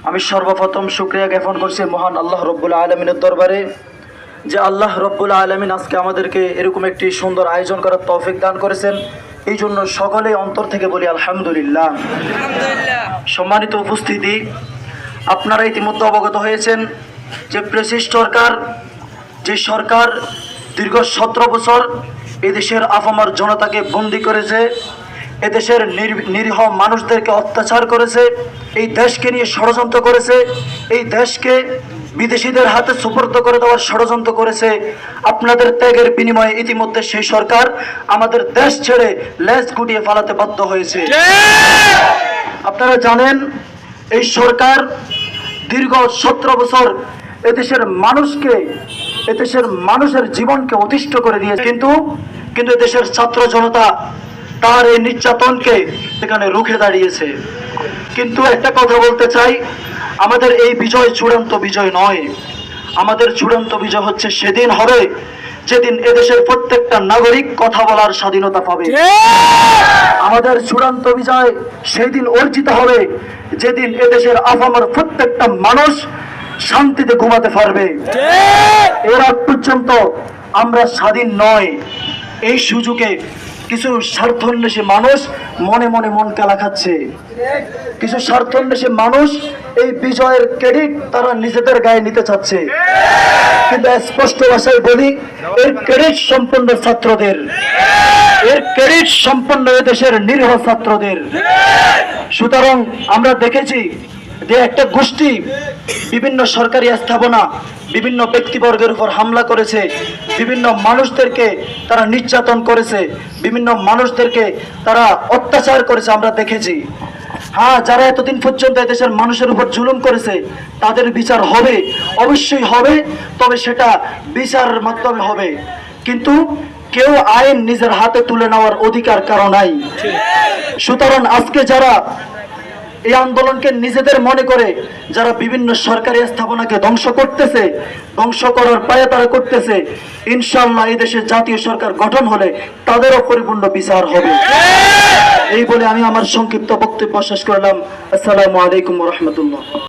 আমি সর্বপ্রথম শুকরিয়া জ্ঞাপন করছি মহান আল্লাহ রব্বুল আলমিনের দরবারে, যে আল্লাহ রব্বুল আলমিন আজকে আমাদেরকে এরকম একটি সুন্দর আয়োজন করার তৌফিক দান করেছেন। এই জন্য সকলে অন্তর থেকে বলি আলহামদুলিল্লাহ। সম্মানিত উপস্থিতি, আপনারা ইতিমধ্যে অবগত হয়েছেন যে ফ্যাসিস্ট সরকার, যে সরকার দীর্ঘ 17 বছর এদেশের আপামর জনতাকে বন্দী করেছে, এদেশের নিরীহ মানুষদেরকে অত্যাচার করেছে, এই দেশকে নিয়ে ষড়যন্ত্র করেছে, এই দেশকে বিদেশিদের হাতে সুপর্দ করে দেওয়ার ষড়যন্ত্র করেছে। আপনাদের ত্যাগের বিনিময়ে ইতিমধ্যে সেই সরকার আমাদের দেশ ছেড়ে লেজ গুটিয়ে পালাতে বাধ্য হয়েছে। আপনারা জানেন এই সরকার দীর্ঘ 17 বছর এদেশের মানুষকে, এদেশের মানুষের জীবনকে অতিষ্ঠ করে দিয়েছে, কিন্তু এদেশের ছাত্র জনতা তার এই নির্যাতনকে এখানে রুখে দাঁড়িয়েছে। কিন্তু একটা কথা বলতে চাই, আমাদের এই বিজয় চূড়ান্ত বিজয় নয়। আমাদের চূড়ান্ত বিজয় হচ্ছে সেদিন হবে যেদিন এদেশের প্রত্যেকটা নাগরিক কথা বলার স্বাধীনতা পাবে। আমাদের চূড়ান্ত বিজয় সেই দিন অর্জিত হবে যেদিন এদেশের আপামর প্রত্যেকটা মানুষ শান্তিতে ঘুমাতে পারবে। এর আগ পর্যন্ত আমরা স্বাধীন নয়। এই সুযোগে কিছু স্বার্থান্বেষী মানুষ মনে মনে মন কালা খাচ্ছে। কিছু স্বার্থান্বেষী মানুষ এই বিজয়ের ক্রেডিট তারা নিজেদের গায়ে নিতে চাচ্ছে, কিন্তু স্পষ্ট ভাষায় বলি, এর ক্রেডিট সম্পন্ন ছাত্রদের, এর ক্রেডিট সম্পন্ন দেশের নিরীহ ছাত্রদের। সুতরাং আমরা দেখেছি যে একটা গোষ্ঠী বিভিন্ন সরকারি স্থাপনা, বিভিন্ন ব্যক্তিবর্গের উপর হামলা করেছে, বিভিন্ন মানুষদেরকে তারা নির্যাতন করেছে, বিভিন্ন মানুষদেরকে তারা অত্যাচার করেছে, আমরা দেখেছি। হ্যাঁ, যারা এতদিন পর্যন্ত দেশের মানুষের উপর জুলুম করেছে তাদের বিচার হবে, অবশ্যই হবে, তবে সেটা বিচারের মাধ্যমে হবে। কিন্তু কেউ আইন নিজের হাতে তুলে নেওয়ার অধিকার কারো নাই। সুতরাং আজকে যারা এই আন্দোলনকে নিজেদের মনে করে যারা বিভিন্ন সরকারি স্থাপনাকে ধ্বংস করতেছে, ধ্বংস করার পায়ে তারা করতেছে, ইনশাআল্লাহ এই দেশে জাতীয় সরকার গঠন হলে তাদেরও পরিপূর্ণ বিচার হবে। এই বলে আমি আমার সংক্ষিপ্ত বক্তব্য শেষ করলাম। আসসালামু আলাইকুম ওয়া রাহমাতুল্লাহ।